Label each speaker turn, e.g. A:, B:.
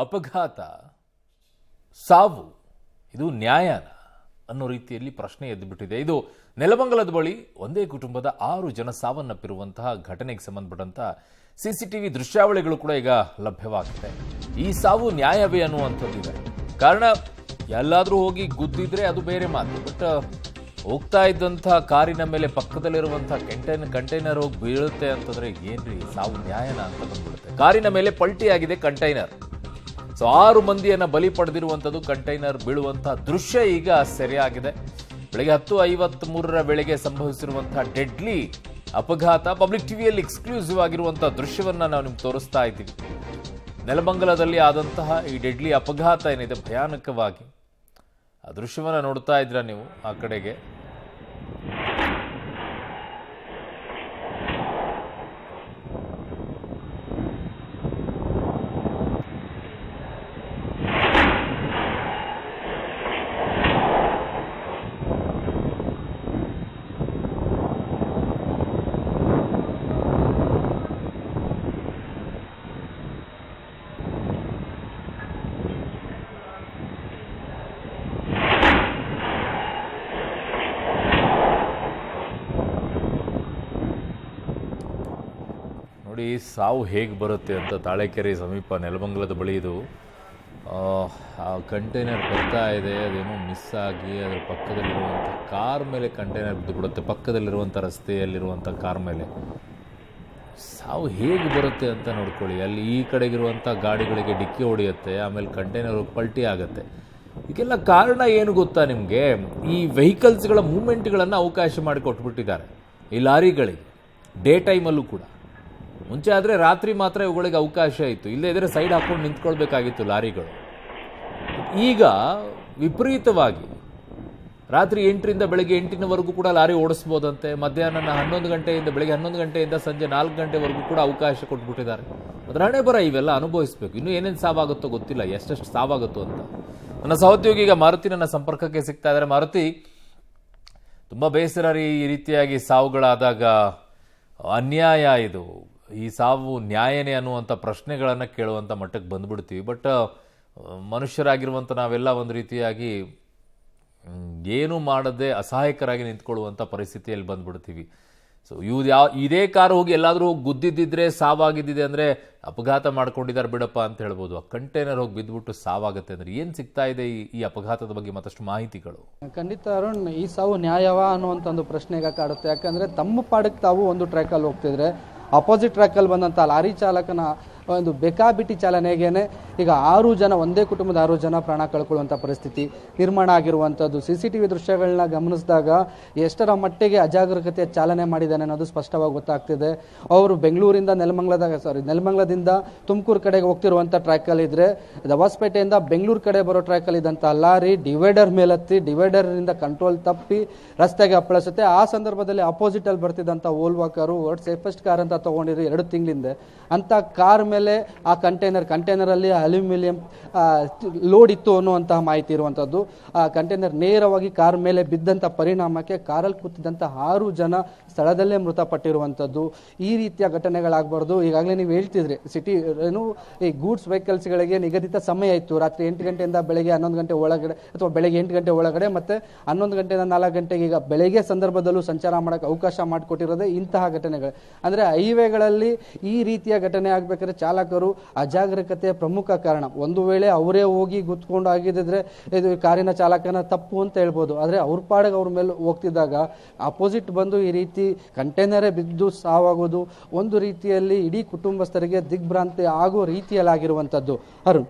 A: ಅಪಘಾತ ಸಾವು ಇದು ನ್ಯಾಯನ ಅನ್ನೋ ರೀತಿಯಲ್ಲಿ ಪ್ರಶ್ನೆ ಎದ್ದುಬಿಟ್ಟಿದೆ. ಇದು ನೆಲಮಂಗಲದ ಬಳಿ ಒಂದೇ ಕುಟುಂಬದ 6 ಜನ ಸಾವನ್ನಪ್ಪಿರುವಂತಹ ಘಟನೆಗೆ ಸಂಬಂಧಪಟ್ಟಂತಹ ಸಿಸಿಟಿವಿ ದೃಶ್ಯಾವಳಿಗಳು ಕೂಡ ಈಗ ಲಭ್ಯವಾಗಿದೆ. ಈ ಸಾವು ನ್ಯಾಯವೇ ಅನ್ನುವಂಥದ್ದಿದೆ. ಕಾರಣ ಎಲ್ಲಾದರೂ ಹೋಗಿ ಗುದ್ದಿದ್ರೆ ಅದು ಬೇರೆ ಮಾತು, ಬಟ್ ಹೋಗ್ತಾ ಇದ್ದಂತಹ ಕಾರಿನ ಮೇಲೆ ಪಕ್ಕದಲ್ಲಿರುವಂತಹ ಕಂಟೈನರ್ ಹೋಗಿ ಬೀಳುತ್ತೆ ಅಂತಂದ್ರೆ ಏನ್ರಿ ಸಾವು ನ್ಯಾಯನ ಅಂತ ಬಂದ್ಬಿಡುತ್ತೆ. ಕಾರಿನ ಮೇಲೆ ಪಲ್ಟಿಯಾಗಿದೆ ಕಂಟೈನರ್. ಸೊ 6 ಮಂದಿಯನ್ನ ಬಲಿ ಪಡೆದಿರುವಂಥದ್ದು ಕಂಟೈನರ್ ಬೀಳುವಂತಹ ದೃಶ್ಯ ಈಗ ಸೆರೆಯಾಗಿದೆ. ಬೆಳಗ್ಗೆ 10:53 ವೇಳೆಗೆ ಸಂಭವಿಸಿರುವಂತಹ ಡೆಡ್ಲಿ ಅಪಘಾತ ಪಬ್ಲಿಕ್ ಟಿವಿಯಲ್ಲಿ ಎಕ್ಸ್ಕ್ಲೂಸಿವ್ ಆಗಿರುವಂತಹ ದೃಶ್ಯವನ್ನ ನಾವು ನಿಮ್ಗೆ ತೋರಿಸ್ತಾ ಇದ್ದೀವಿ. ನೆಲಮಂಗಲದಲ್ಲಿ ಆದಂತಹ ಈ ಡೆಡ್ಲಿ ಅಪಘಾತ ಏನಿದೆ ಭಯಾನಕವಾಗಿ ಆ ದೃಶ್ಯವನ್ನ ನೋಡ್ತಾ ಇದ್ರ ನೀವು ಆ ಕಡೆಗೆ. ನೋಡಿ ಸಾವು ಹೇಗೆ ಬರುತ್ತೆ ಅಂತ. ತಾಳೆಕೆರೆ ಸಮೀಪ ನೆಲಮಂಗಲದ ಬಳಿ ಇದು ಆ ಕಂಟೈನರ್ ಬರ್ತಾ ಇದೆ, ಅದೇನೋ ಮಿಸ್ ಆಗಿ ಅದರ ಪಕ್ಕದಲ್ಲಿರುವಂಥ ಕಾರ್ ಮೇಲೆ ಕಂಟೈನರ್ ಬಿದ್ದು ಬಿಡುತ್ತೆ. ಪಕ್ಕದಲ್ಲಿರುವಂಥ ರಸ್ತೆಯಲ್ಲಿರುವಂಥ ಕಾರ್ ಮೇಲೆ ಸಾವು ಹೇಗೆ ಬರುತ್ತೆ ಅಂತ ನೋಡ್ಕೊಳ್ಳಿ. ಅಲ್ಲಿ ಈ ಕಡೆಗಿರುವಂಥ ಗಾಡಿಗಳಿಗೆ ಡಿಕ್ಕಿ ಹೊಡೆಯುತ್ತೆ, ಆಮೇಲೆ ಕಂಟೈನರ್ ಪಲ್ಟಿ ಆಗುತ್ತೆ. ಇದಕ್ಕೆಲ್ಲ ಕಾರಣ ಏನು ಗೊತ್ತಾ ನಿಮಗೆ? ಈ ವೆಹಿಕಲ್ಸ್ಗಳ ಮೂವ್ಮೆಂಟ್ಗಳನ್ನು ಅವಕಾಶ ಮಾಡಿ ಕೊಟ್ಬಿಟ್ಟಿದ್ದಾರೆ ಈ ಲಾರಿಗಳಿಗೆ. ಡೇ ಟೈಮಲ್ಲೂ ಕೂಡ. ಮುಂಚೆ ಆದರೆ ರಾತ್ರಿ ಮಾತ್ರ ಇವುಗಳಿಗೆ ಅವಕಾಶ ಇತ್ತು, ಇಲ್ಲದೇ ಇದ್ರೆ ಸೈಡ್ ಹಾಕ್ಕೊಂಡು ನಿಂತ್ಕೊಳ್ಬೇಕಾಗಿತ್ತು ಲಾರಿಗಳು. ಈಗ ವಿಪರೀತವಾಗಿ ರಾತ್ರಿ 8ರಿಂದ ಬೆಳಗ್ಗೆ 8ವರೆಗೂ ಕೂಡ ಲಾರಿ ಓಡಿಸ್ಬೋದಂತೆ. ಮಧ್ಯಾಹ್ನ 11 ಗಂಟೆಯಿಂದ ಬೆಳಗ್ಗೆ 11 ಗಂಟೆಯಿಂದ ಸಂಜೆ 4 ಗಂಟೆವರೆಗೂ ಕೂಡ ಅವಕಾಶ ಕೊಟ್ಬಿಟ್ಟಿದ್ದಾರೆ. ಅದರ ಹಣೆ ಬರ ಇವೆಲ್ಲ ಅನುಭವಿಸಬೇಕು. ಇನ್ನೂ ಏನೇನು ಸಾವಾಗುತ್ತೋ ಗೊತ್ತಿಲ್ಲ, ಎಷ್ಟೆಷ್ಟು ಸಾವಾಗುತ್ತೋ ಅಂತ. ನನ್ನ ಸಹೋದ್ಯೋಗಿ ಈಗ ಮಾರುತಿ ನನ್ನ ಸಂಪರ್ಕಕ್ಕೆ ಸಿಗ್ತಾ ಇದ್ದಾರೆ. ಮಾರುತಿ, ತುಂಬ ಬೇಸರ ರೀ ಈ ರೀತಿಯಾಗಿ ಸಾವುಗಳಾದಾಗ. ಅನ್ಯಾಯ ಇದು. ಈ ಸಾವು ನ್ಯಾಯನೇ ಅನ್ನುವಂಥ ಪ್ರಶ್ನೆಗಳನ್ನು ಕೇಳುವಂಥ ಮಟ್ಟಕ್ಕೆ ಬಂದ್ಬಿಡ್ತೀವಿ. ಬಟ್ ಮನುಷ್ಯರಾಗಿರುವಂಥ ನಾವೆಲ್ಲ ಒಂದು ರೀತಿಯಾಗಿ ಏನು ಮಾಡದೆ ಅಸಹಾಯಕರಾಗಿ ನಿಂತ್ಕೊಳ್ಳುವಂಥ ಪರಿಸ್ಥಿತಿಯಲ್ಲಿ ಬಂದ್ಬಿಡ್ತೀವಿ. ಸೊ ಇದೇ ಕಾರು ಹೋಗಿ ಎಲ್ಲಾದರೂ ಹೋಗಿ ಗುದ್ದಿದ್ದಿದ್ರೆ ಸಾವಾಗಿದ್ದಿದೆ ಅಂದರೆ ಅಪಘಾತ ಮಾಡ್ಕೊಂಡಿದ್ದಾರೆ ಬಿಡಪ್ಪ ಅಂತ ಹೇಳ್ಬೋದು. ಆ ಕಂಟೈನರ್ ಹೋಗಿ ಬಿದ್ದುಬಿಟ್ಟು ಸಾವಾಗುತ್ತೆ ಅಂದರೆ ಏನು ಸಿಗ್ತಾ ಇದೆ ಈ ಅಪಘಾತದ ಬಗ್ಗೆ ಮತ್ತಷ್ಟು ಮಾಹಿತಿಗಳು?
B: ಖಂಡಿತ ಅರುಣ್, ಈ ಸಾವು ನ್ಯಾಯವ ಅನ್ನುವಂಥ ಒಂದು ಪ್ರಶ್ನೆ ಈಗ ಕಾಡುತ್ತೆ. ಯಾಕಂದರೆ ತಮ್ಮ ಪಾಡಕ್ಕೆ ತಾವು ಒಂದು ಟ್ರ್ಯಾಕಲ್ಲಿ ಹೋಗ್ತಿದ್ರೆ ಅಪೋಸಿಟ್ ಟ್ರ್ಯಾಕಲ್ಲಿ ಬಂದಂಥ ಲಾರಿ ಚಾಲಕನ ಒಂದು ಬೇಕಾಬಿಟ್ಟಿ ಚಾಲನೆಗೇನೆ ಈಗ 6 ಜನ, ಒಂದೇ ಕುಟುಂಬದ 6 ಜನ ಪ್ರಾಣ ಕಳ್ಕೊಳ್ಳುವಂಥ ಪರಿಸ್ಥಿತಿ ನಿರ್ಮಾಣ ಆಗಿರುವಂಥದ್ದು. CCTV ದೃಶ್ಯಗಳನ್ನ ಗಮನಿಸಿದಾಗ ಎಷ್ಟರ ಮಟ್ಟಿಗೆ ಅಜಾಗರೂಕತೆ ಚಾಲನೆ ಮಾಡಿದ್ದಾನೆ ಅನ್ನೋದು ಸ್ಪಷ್ಟವಾಗಿ ಗೊತ್ತಾಗ್ತಿದೆ. ಅವರು ಬೆಂಗಳೂರಿಂದ ನೆಲಮಂಗಲದಿಂದ ತುಮಕೂರು ಕಡೆಗೆ ಹೋಗ್ತಿರುವಂಥ ಟ್ರ್ಯಾಕಲ್ಲಿ ಇದ್ರೆ, ದವಾಸ್ಪೇಟೆಯಿಂದ ಬೆಂಗಳೂರು ಕಡೆ ಬರೋ ಟ್ರ್ಯಾಕಲ್ಲಿ ಇದ್ದಂಥ ಲಾರಿ ಡಿವೈಡರ್ ಮೇಲತ್ತಿ ಡಿವೈಡರ್ನಿಂದ ಕಂಟ್ರೋಲ್ ತಪ್ಪಿ ರಸ್ತೆಗೆ ಅಪ್ಪಳಿಸುತ್ತೆ. ಆ ಸಂದರ್ಭದಲ್ಲಿ ಅಪೋಸಿಟಲ್ಲಿ ಬರ್ತಿದ್ದಂಥ ಓಲ್ವಾ ಕಾರು ವರ್ಲ್ಡ್ ಸೇಫೆಸ್ಟ್ ಕಾರ್ ಅಂತ ತೊಗೊಂಡಿದ್ರು 2 ತಿಂಗಳಿಂದ. ಅಂಥ ಕಾರ್ ಮೇಲೆ ಆ ಕಂಟೈನರಲ್ಲಿ ಅಲ್ಯೂಮಿನಿಯಂ ಲೋಡ್ ಇತ್ತು ಅನ್ನುವಂತಹ ಮಾಹಿತಿ ಇರುವಂಥದ್ದು. ಆ ಕಂಟೈನರ್ ನೇರವಾಗಿ ಕಾರ್ ಮೇಲೆ ಬಿದ್ದಂಥ ಪರಿಣಾಮಕ್ಕೆ ಕಾರಲ್ಲಿ ಕೂತಿದ್ದಂಥ 6 ಜನ ಸ್ಥಳದಲ್ಲೇ ಮೃತಪಟ್ಟಿರುವಂಥದ್ದು. ಈ ರೀತಿಯ ಘಟನೆಗಳಾಗಬಾರ್ದು. ಈಗಾಗಲೇ ನೀವು ಹೇಳ್ತಿದ್ರಿ, ಈ ಗೂಡ್ಸ್ ವೆಹಿಕಲ್ಸ್ಗಳಿಗೆ ನಿಗದಿತ ಸಮಯ ಇತ್ತು. ರಾತ್ರಿ 8 ಗಂಟೆಯಿಂದ ಬೆಳಗ್ಗೆ 11 ಗಂಟೆ ಒಳಗಡೆ ಅಥವಾ ಬೆಳಗ್ಗೆ 8 ಗಂಟೆ ಒಳಗಡೆ, ಮತ್ತೆ 11 ಗಂಟೆಯಿಂದ 4 ಗಂಟೆಗೆ ಈಗ ಬೆಳಗ್ಗೆ ಸಂದರ್ಭದಲ್ಲೂ ಸಂಚಾರ ಮಾಡೋಕ್ಕೆ ಅವಕಾಶ ಮಾಡಿಕೊಟ್ಟಿರೋದೇ ಇಂತಹ ಘಟನೆಗಳು. ಅಂದರೆ ಹೈವೇಗಳಲ್ಲಿ ಈ ರೀತಿಯ ಘಟನೆ ಆಗಬೇಕಾದ್ರೆ ಚಾಲಕರು ಅಜಾಗರೂಕತೆ ಪ್ರಮುಖ ಕಾರಣ. ಒಂದು ವೇಳೆ ಅವರೇ ಹೋಗಿ ಗುದ್ಕೊಂಡು ಆಗಿದ್ರೆ ಇದು ಕಾರಿನ ಚಾಲಕನ ತಪ್ಪು ಅಂತ ಹೇಳ್ಬೋದು. ಆದರೆ ಅವ್ರ ಪಾಡಿಗೆ ಅವ್ರ ಮೇಲೆ ಹೋಗ್ತಿದ್ದಾಗ ಅಪೋಸಿಟ್ ಬಂದು ಈ ರೀತಿ ಕಂಟೈನರೇ ಬಿದ್ದು ಸಾವಾಗೋದು ಒಂದು ರೀತಿಯಲ್ಲಿ ಇಡೀ ಕುಟುಂಬಸ್ಥರಿಗೆ ದಿಗ್ಭ್ರಾಂತಿ ಆಗೋ ರೀತಿಯಲ್ಲಾಗಿರುವಂಥದ್ದು. ಅರುಣ್.